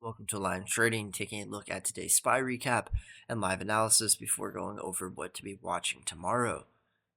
Welcome to Live Trading, taking a look at today's SPY recap and live analysis before going over what to be watching tomorrow.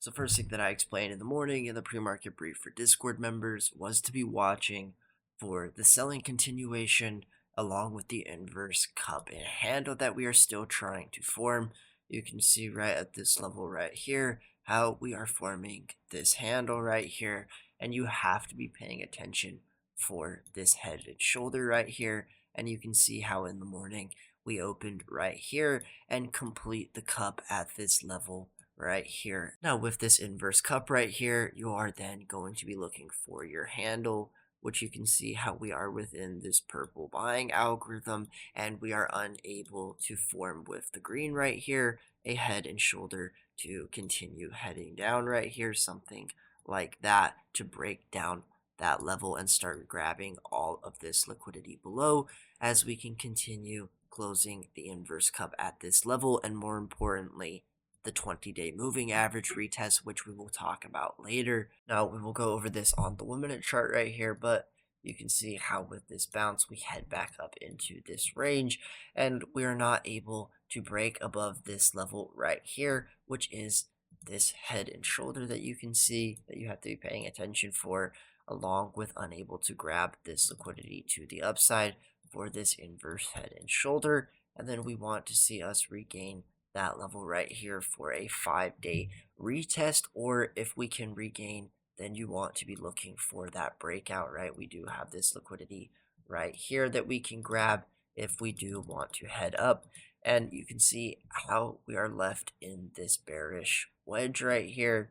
So first thing that I explained in the morning in the pre-market brief for Discord members was to be watching for the selling continuation along with the inverse cup and handle that we are still trying to form. You can see right at this level right here how we are forming this handle right here, and you have to be paying attention for this head and shoulder right here. And you can see how in the morning we opened right here and complete the cup at this level right here. Now with this inverse cup right here, you are then going to be looking for your handle, which you can see how we are within this purple buying algorithm, and we are unable to form with the green right here a head and shoulder to continue heading down right here, something like that, to break down that level and start grabbing all of this liquidity below, as we can continue closing the inverse cup at this level, and more importantly the 20-day moving average retest, which we will talk about later. Now we will go over this on the 1-minute chart right here, but you can see how with this bounce we head back up into this range, and we are not able to break above this level right here, which is this head and shoulder that you can see that you have to be paying attention for, along with unable to grab this liquidity to the upside for this inverse head and shoulder. And then we want to see us regain that level right here for a 5-day retest, or if we can regain, then you want to be looking for that breakout, right? We do have this liquidity right here that we can grab if we do want to head up, and you can see how we are left in this bearish wedge right here.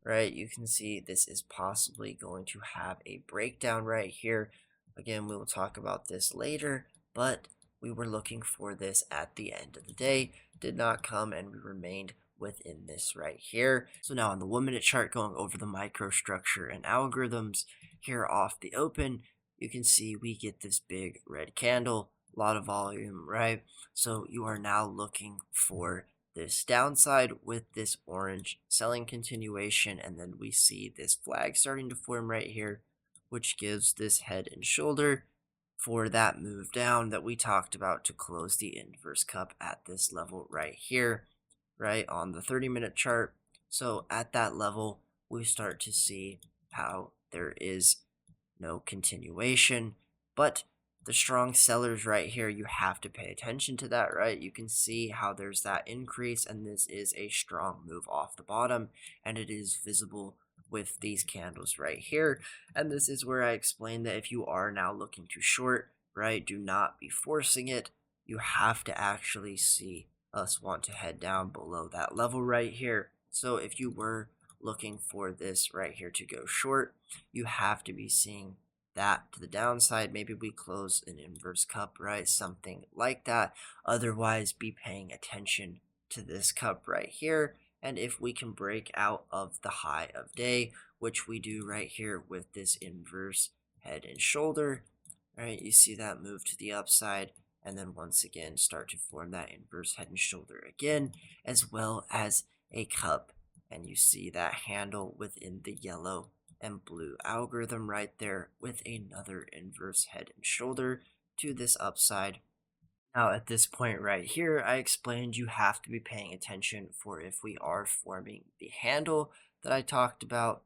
Right, you can see this is possibly going to have a breakdown right here. Again, we will talk about this later, but we were looking for this at the end of the day, did not come, and we remained within this right here. So now on the 1-minute chart, going over the microstructure and algorithms here off the open, you can see we get this big red candle, a lot of volume, right? So you are now looking for this downside with this orange selling continuation, and then we see this flag starting to form right here, which gives this head and shoulder for that move down that we talked about to close the inverse cup at this level right here, right on the 30-minute chart. So at that level we start to see how there is no continuation, but the strong sellers right here, you have to pay attention to that, right? You can see how there's that increase, and this is a strong move off the bottom, and it is visible with these candles right here. And this is where I explained that if you are now looking to short, right, do not be forcing it. You have to actually see us want to head down below that level right here. So if you were looking for this right here to go short, you have to be seeing that to the downside. Maybe we close an inverse cup, right? Something like that. Otherwise, be paying attention to this cup right here. And if we can break out of the high of day, which we do right here with this inverse head and shoulder, right? You see that move to the upside, and then once again start to form that inverse head and shoulder again, as well as a cup. And you see that handle within the yellow and blue algorithm right there with another inverse head and shoulder to this upside. Now at this point right here, I explained you have to be paying attention for if we are forming the handle that I talked about.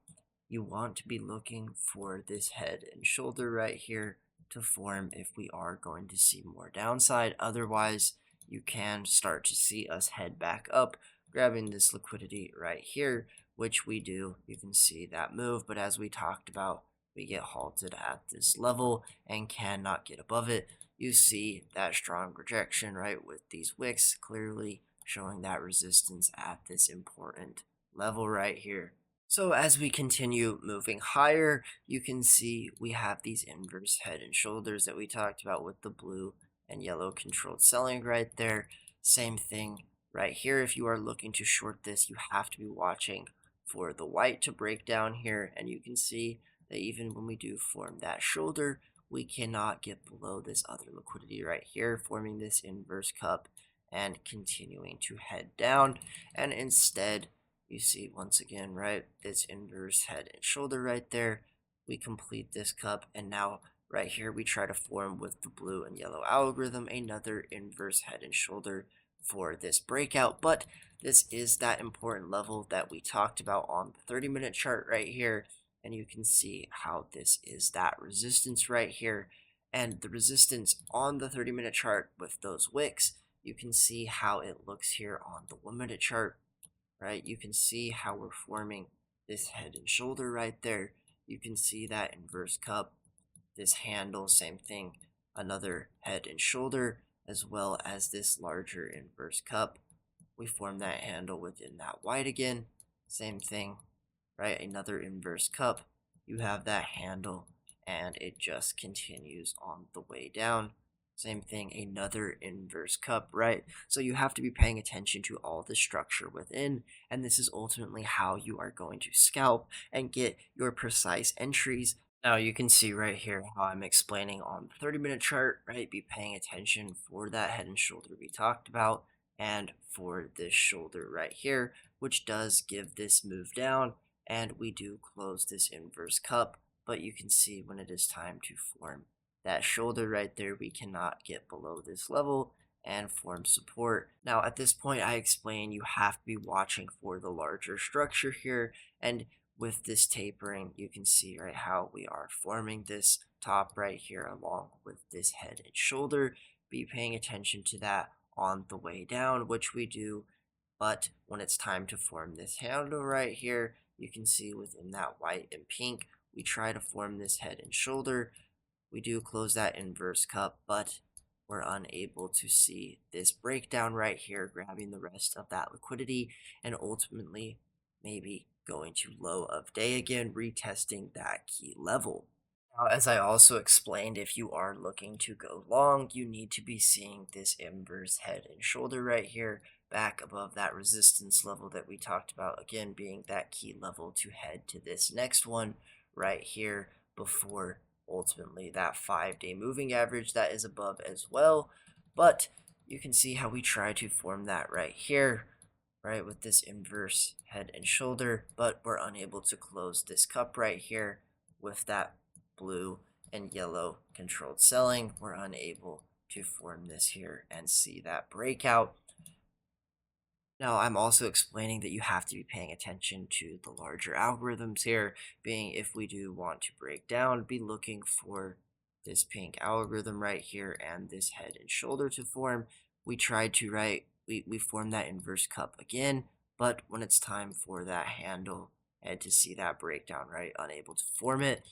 You want to be looking for this head and shoulder right here to form if we are going to see more downside. Otherwise, you can start to see us head back up, grabbing this liquidity right here, which we do. You can see that move, but as we talked about, we get halted at this level and cannot get above it. You see that strong rejection, right, with these wicks clearly showing that resistance at this important level right here. So as we continue moving higher, you can see we have these inverse head and shoulders that we talked about with the blue and yellow controlled selling right there. Same thing right here. If you are looking to short this, you have to be watching for the white to break down here, and you can see that even when we do form that shoulder, we cannot get below this other liquidity right here, forming this inverse cup and continuing to head down. And instead, you see once again, right, this inverse head and shoulder right there. We complete this cup, and now Right here, we try to form with the blue and yellow algorithm another inverse head and shoulder for this breakout, but this is that important level that we talked about on the 30-minute chart right here, and you can see how this is that resistance right here, and the resistance on the 30-minute chart with those wicks, you can see how it looks here on the 1-minute chart, right? You can see how we're forming this head and shoulder right there. You can see that inverse cup, this handle, same thing, another head and shoulder, as well as this larger inverse cup. We form that handle within that white again, same thing, right? Another inverse cup, you have that handle, and it just continues on the way down. Same thing, another inverse cup, right? So you have to be paying attention to all the structure within, and this is ultimately how you are going to scalp and get your precise entries. Now you can see right here how I'm explaining on the 30-minute chart, right? Be paying attention for that head and shoulder we talked about, and for this shoulder right here, which does give this move down, and we do close this inverse cup, but you can see when it is time to form that shoulder right there, we cannot get below this level and form support. Now at this point, I explain you have to be watching for the larger structure here, and with this tapering, you can see right how we are forming this top right here along with this head and shoulder. Be paying attention to that on the way down, which we do, but when it's time to form this handle right here, you can see within that white and pink, we try to form this head and shoulder. We do close that inverse cup, but we're unable to see this breakdown right here, grabbing the rest of that liquidity, and ultimately maybe going to low of day again, retesting that key level. Now, as I also explained, if you are looking to go long, you need to be seeing this inverse head and shoulder right here, back above that resistance level that we talked about, again being that key level to head to this next one right here before ultimately that 5-day moving average that is above as well. But you can see how we try to form that right here, right, with this inverse head and shoulder, but we're unable to close this cup right here with that blue and yellow controlled selling. We're unable to form this here and see that breakout. Now, I'm also explaining that you have to be paying attention to the larger algorithms here, being if we do want to break down, be looking for this pink algorithm right here and this head and shoulder to form. We tried to, we form that inverse cup again, but when it's time for that handle and to see that breakdown, right, unable to form it.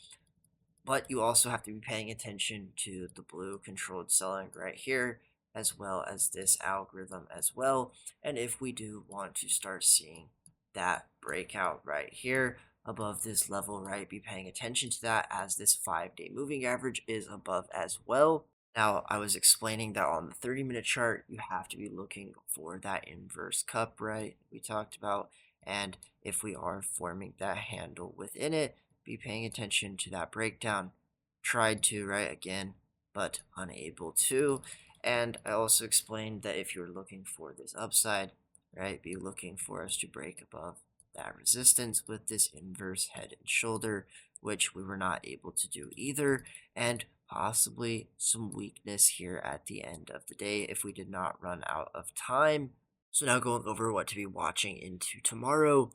But you also have to be paying attention to the blue controlled selling right here, as well as this algorithm as well. And if we do want to start seeing that breakout right here above this level, right, be paying attention to that as this 5-day moving average is above as well. Now, I was explaining that on the 30-minute chart, you have to be looking for that inverse cup, right, we talked about. And if we are forming that handle within it, be paying attention to that breakdown. Tried to, right, again, but unable to. And I also explained that if you're looking for this upside, right, be looking for us to break above that resistance with this inverse head and shoulder, which we were not able to do either, and possibly some weakness here at the end of the day if we did not run out of time. So now going over what to be watching into tomorrow.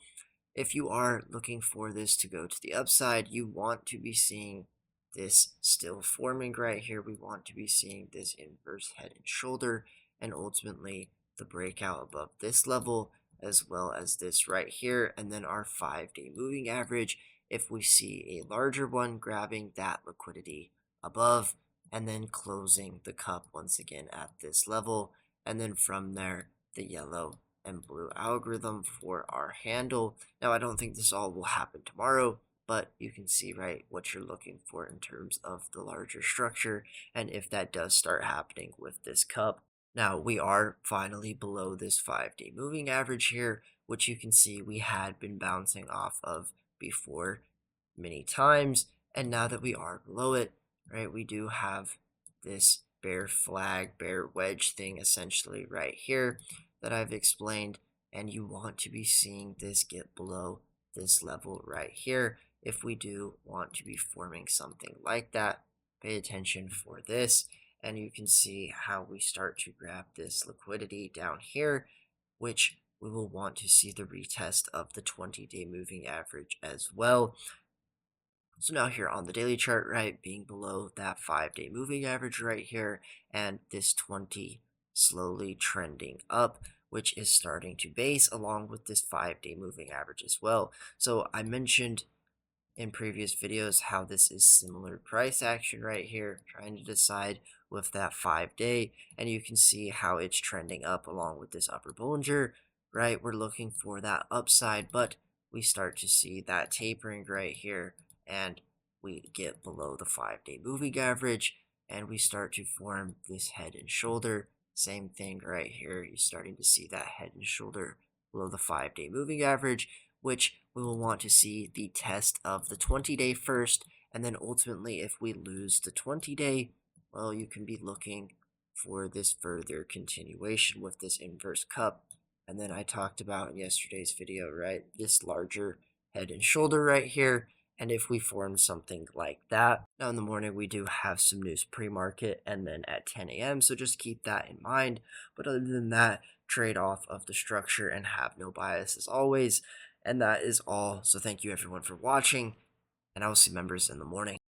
If you are looking for this to go to the upside, you want to be seeing this still forming right here. We want to be seeing this inverse head and shoulder, and ultimately the breakout above this level, as well as this right here, and then our 5-day moving average. If we see a larger one, grabbing that liquidity above, and then closing the cup once again at this level, and then from there, the yellow and blue algorithm for our handle. Now, I don't think this all will happen tomorrow, but you can see, right, what you're looking for in terms of the larger structure, and if that does start happening with this cup. Now, we are finally below this 5-day moving average here, which you can see we had been bouncing off of before many times, and now that we are below it, right, we do have this bear flag, bear wedge thing essentially right here that I've explained, and you want to be seeing this get below this level right here if we do want to be forming something like that. pay attention for this, and you can see how we start to grab this liquidity down here, which we will want to see the retest of the 20-day moving average as well. So now here on the daily chart, right, being below that 5-day moving average right here, and this 20 slowly trending up, which is starting to base along with this 5-day moving average as well. So I mentioned in previous videos how this is similar price action right here, trying to decide with that 5-day, and you can see how it's trending up along with this upper Bollinger, right? We're looking for that upside, but we start to see that tapering right here, and we get below the 5-day moving average, and we start to form this head and shoulder. Same thing right here. You're starting to see that head and shoulder below the 5-day moving average, which we will want to see the test of the 20-day first, and then ultimately if we lose the 20-day, well, you can be looking for this further continuation with this inverse cup. And then I talked about in yesterday's video, right, this larger head and shoulder right here. And if we form something like that, now in the morning we do have some news pre-market and then at 10 a.m. So just keep that in mind. But other than that, trade off of the structure and have no bias as always. And that is all. So thank you everyone for watching, and I will see members in the morning.